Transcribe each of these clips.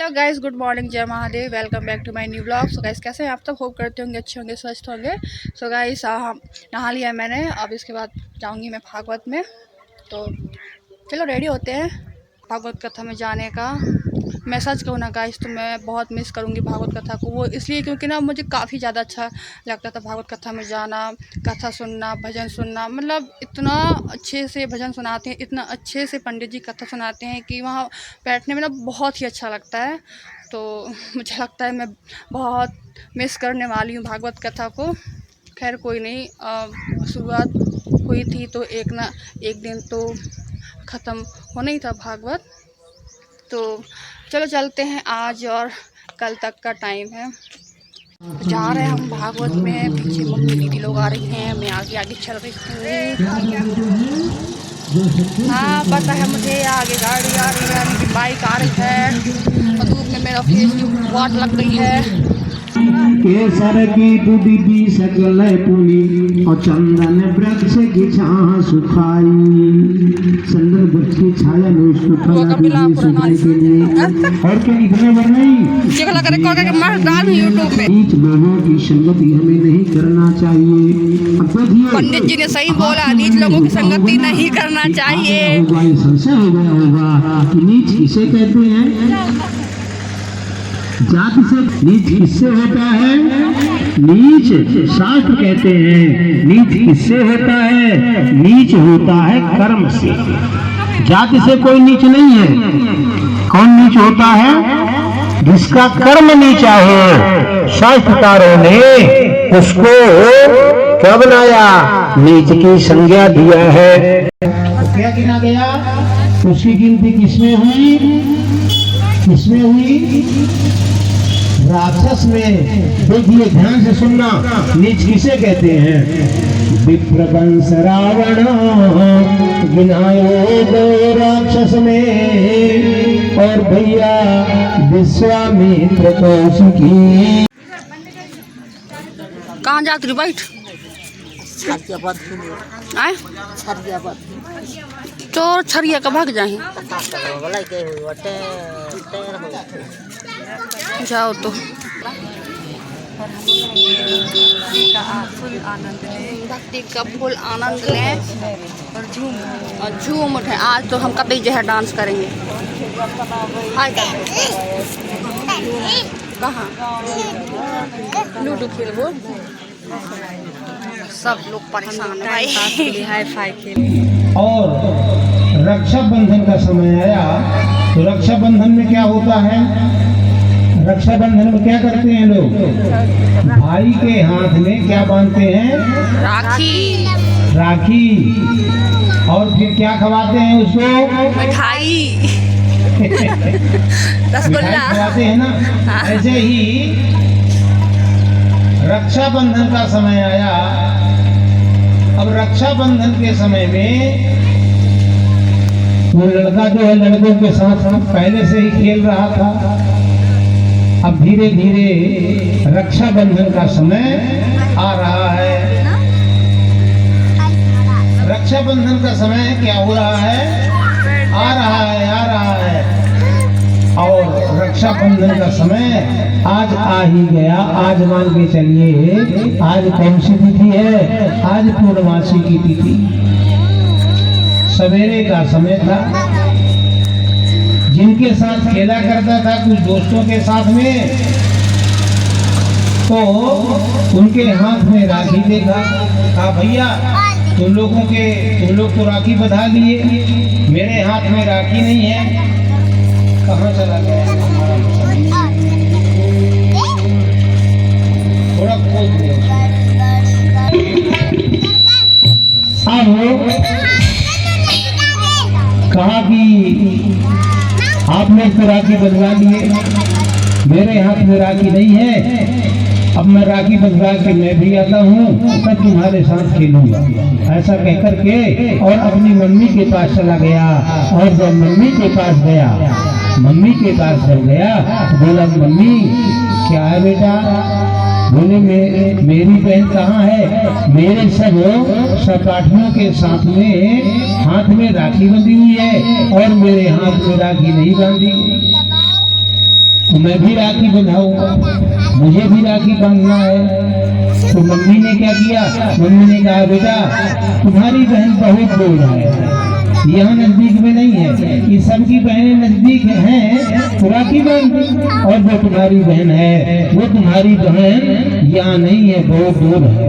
Hello guys, good morning, जय Mahadev. Welcome back to my new blog. So guys कैसे हैं आप सब? होप करते होंगे अच्छे होंगे, स्वस्थ होंगे। सो गाइस नहा लिया मैंने, अब इसके बाद जाऊंगी मैं भागवत में। तो चलो रेडी होते हैं भागवत कथा में जाने का। मैं सच कहूँ ना गाइस, तो मैं बहुत मिस करूँगी भागवत कथा को। वो इसलिए क्योंकि ना मुझे काफ़ी ज़्यादा अच्छा लगता था भागवत कथा में जाना, कथा सुनना, भजन सुनना। मतलब इतना अच्छे से भजन सुनाते हैं, इतना अच्छे से पंडित जी कथा सुनाते हैं कि वहाँ बैठने में ना बहुत ही अच्छा लगता है। तो मुझे लगता है मैं बहुत मिस करने वाली हूँ भागवत कथा को। खैर कोई नहीं, शुरुआत हुई थी तो एक दिन तो ख़त्म होना ही था भागवत। तो चलो चलते हैं, आज और कल तक का टाइम है। जा रहे हैं हम भागवत में। पीछे मम्मी दीदी लोग आ रही हैं, मैं आगे आगे चल रही हूँ। हाँ पता है मुझे, आगे गाड़ी आ रही है, मेरी बाइक आ रही है और दूर में मेरा फेस की वाट लग गई है। केसर की बुद्धि भी सकल पुनी और चंदन वृक्ष की छाया सुखाई। चंदन वृक्ष की छाया में उसको फला दीजिए के लिए। और क्या इतने बार नहीं यूट्यूब में नीच लोगों की संगति हमें नहीं करना चाहिए। पंडित जी ने सही बोला, नीच लोगों की संगति नहीं करना चाहिए। संशय हो गया होगा कि नीच किसे कहते हैं। जाति से नीच किससे होता है? नीच शास्त्र कहते हैं नीच किससे होता है? नीच होता है कर्म से। जाति से कोई नीच नहीं है। कौन नीच होता है? जिसका कर्म नीचा हो। शास्त्रकारों ने उसको क्या बनाया? नीच की संज्ञा दिया है। तो क्या गिना गया? उसकी गिनती किसमें हुई? किसमें हुई? राक्षस में। देखिए ध्यान से सुनना, नीच किसे कहते हैं? विप्रवंश रावण गिनायो गए राक्षस में। और भैया विश्वामित्र कौशिकी। कहाँ जाती रही बैठ? चोर छरिया का भाग जाए। जाओ तो भक्ति का फुल आनंद लें और झूम उठे। आज तो हम कतई जो है डांस करेंगे। कहाँ लूडो खेलबो? सब लोग परेशान है भाई। हाई फाई खेल। और रक्षाबंधन का समय आया तो रक्षाबंधन में क्या होता है? रक्षाबंधन में क्या करते हैं लोग? भाई के हाथ में क्या बांधते हैं? राखी। राखी। और फिर क्या खवाते हैं उसको? मिठाई। मिठाई खवाते हैं ना। ऐसे ही रक्षाबंधन का समय आया। अब रक्षाबंधन के समय में वो लड़का जो है लड़कों के साथ पहले से ही खेल रहा था। अब धीरे धीरे रक्षाबंधन का समय आ रहा है। रक्षाबंधन का समय क्या हो रहा है? आ रहा है, आ रहा है। और रक्षाबंधन का समय आज आ ही गया। आज मान के चलिए, आज कौन सी तिथि है? आज पूर्णमासी की तिथि। सवेरे का समय था। जिनके साथ खेला करता था कुछ दोस्तों के साथ में, तो उनके हाथ में राखी देखा। कहा भैया तुम लोग तो राखी बंधा लिए, मेरे हाथ में राखी नहीं है। कहाँ चला गया? थोड़ा खोज दो। कहा कि आपने तो राखी बंधवा लिए, मेरे हाथ में राखी नहीं है। अब मैं राखी बंधवा के मैं भी आता हूँ, मैं तुम्हारे साथ खेलूंगा। ऐसा कहकर के और अपनी मम्मी के पास चला गया। और जब मम्मी के पास गया, बोला मम्मी क्या है बेटा? बोले मेरी बहन कहाँ है? मेरे सब सहपाठियों के साथ में हाथ में राखी बंधी हुई है और मेरे हाथ में राखी नहीं बांधी। तो मैं भी राखी बंधाऊंगा, मुझे भी राखी बांधना है। तो मम्मी ने क्या किया, मम्मी ने कहा बेटा तुम्हारी बहन बहुत दूर है, यहाँ नजदीक में नहीं है, ये सबकी बहनें नजदीक हैं तो राखी बांध, और जो तुम्हारी बहन है वो तुम्हारी बहन यहाँ नहीं है, बहुत दूर है।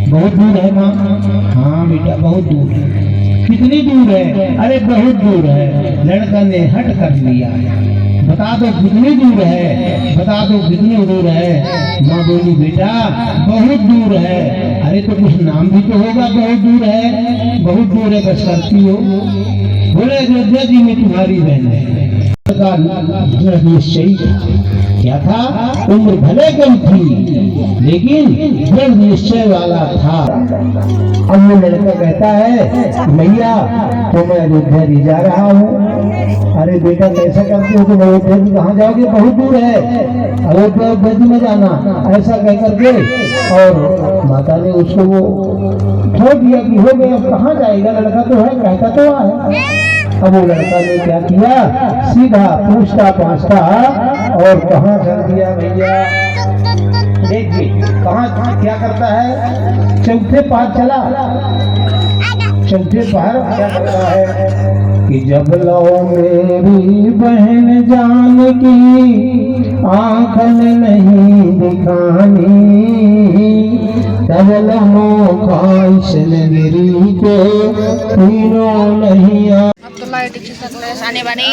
बहुत दूर है माँ? हाँ बेटा बहुत दूर है। कितनी दूर है? अरे बहुत दूर है। लड़का ने हट कर लिया, बता दो कितनी दूर है, बता दो कितनी दूर है। माँ बोली बेटा बहुत दूर है। अरे तो कुछ नाम भी तो होगा, बहुत दूर है, बहुत दूर है बस करती हो। बोले अयोध्या जी में तुम्हारी बहन है। निश्चय क्या था, उम्र भले कम थी लेकिन दृढ़ निश्चय वाला था। अब वो लड़का कहता है भैया तो मैं अयोध्या जी जा रहा हूँ। अरे बेटा कैसा करते हो, तुम अयोध्या जी कहाँ जाओगे, बहुत दूर है, अयोध्या जी में जाना, ऐसा कह करके और माता ने उसको वो छोड़ दिया कि हो गया, कहाँ जाएगा, लड़का तो है, कहता तो है। अब वो लड़का ने क्या किया, सीधा पूछता पाछता और कहाँ चल दिया भैया। देखिए कहाँ क्या करता है, चौथे पार चला। चौथे पार क्या करता है कि जब लो मेरी बहन जान की आंखन नहीं दिखानी, तब लो खाइशन गिरी को तीनों नहीं आ। अब तो लाइट आने वाली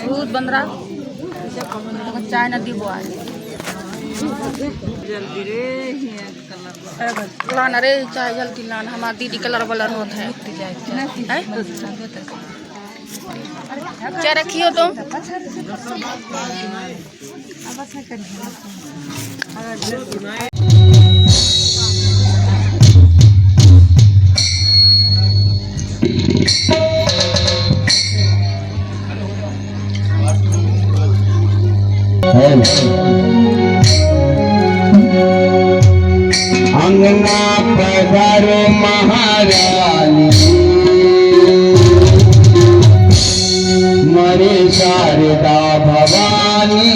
दूध बन रहा, चाय नदी वो आए लाना रे, चाय जल्दी लाना, हमारी दीदी कलर वलर होता है। क्या रखी हो तुम? अंगना पधारो महारानी, मरे शारदा भवानी।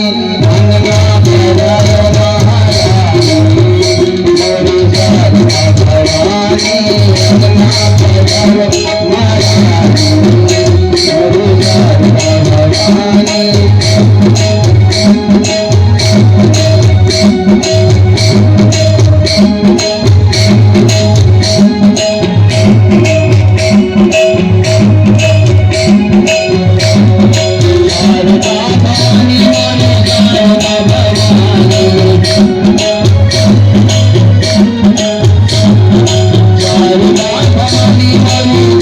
अंगना पधारो महारानी, मरे शारदा भवानी। अंगना पधारो महारानी, मरे शारदा भवानी। Hare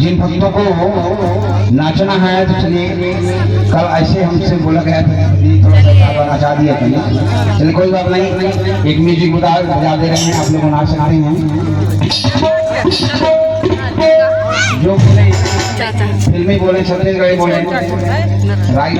जिन भक्तों को नाचना है तो चलिए, कल ऐसे हमसे बोला गया था कि थोड़ा सा नचा दिया करिए। चलिए कोई बात नहीं, एक म्यूजिक बजा दे रहे हैं, आप लोग को नाच सकते हैं। जो बोले फिल्मी बोले, छत्तीसगढ़ी बोले, राइट।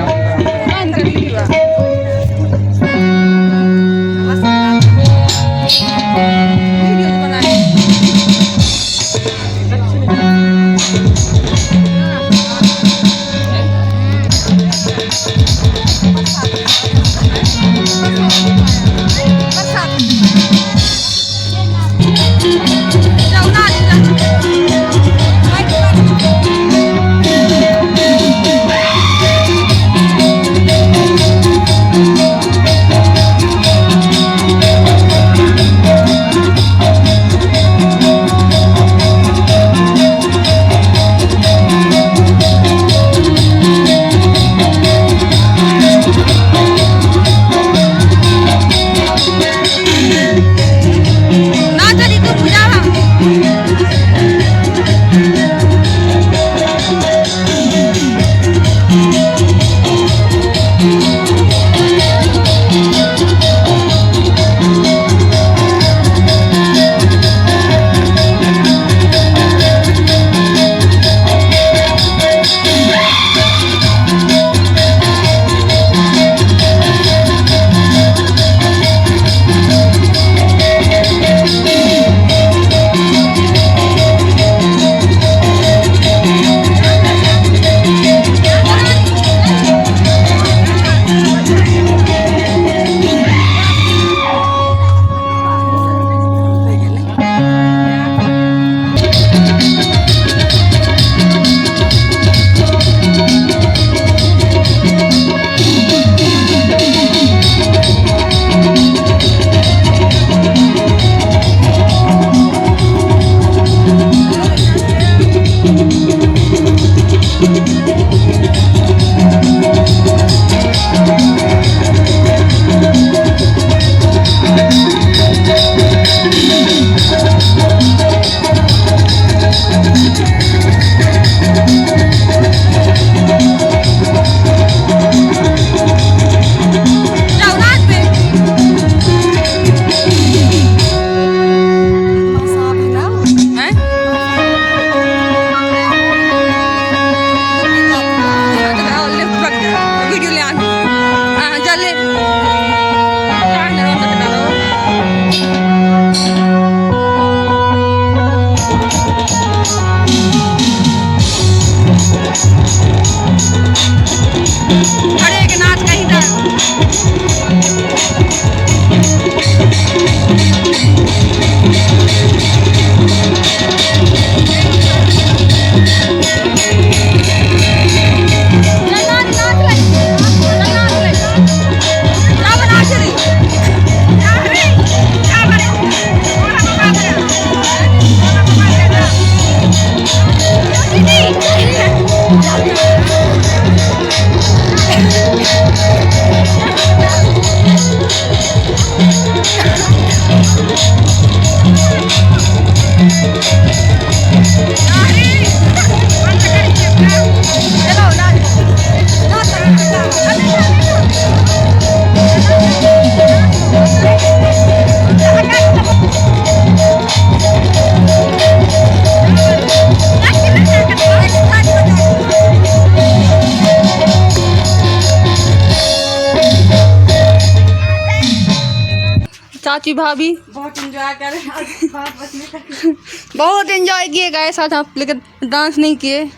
चाची भाभी बहुत एंजॉय कर रहे बहुत एंजॉय किए गए साथ आप, लेकिन डांस नहीं किए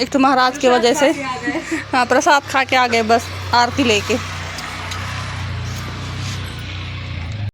एक तो महाराज की वजह से। हाँ प्रसाद खा के आ गए बस आरती लेके।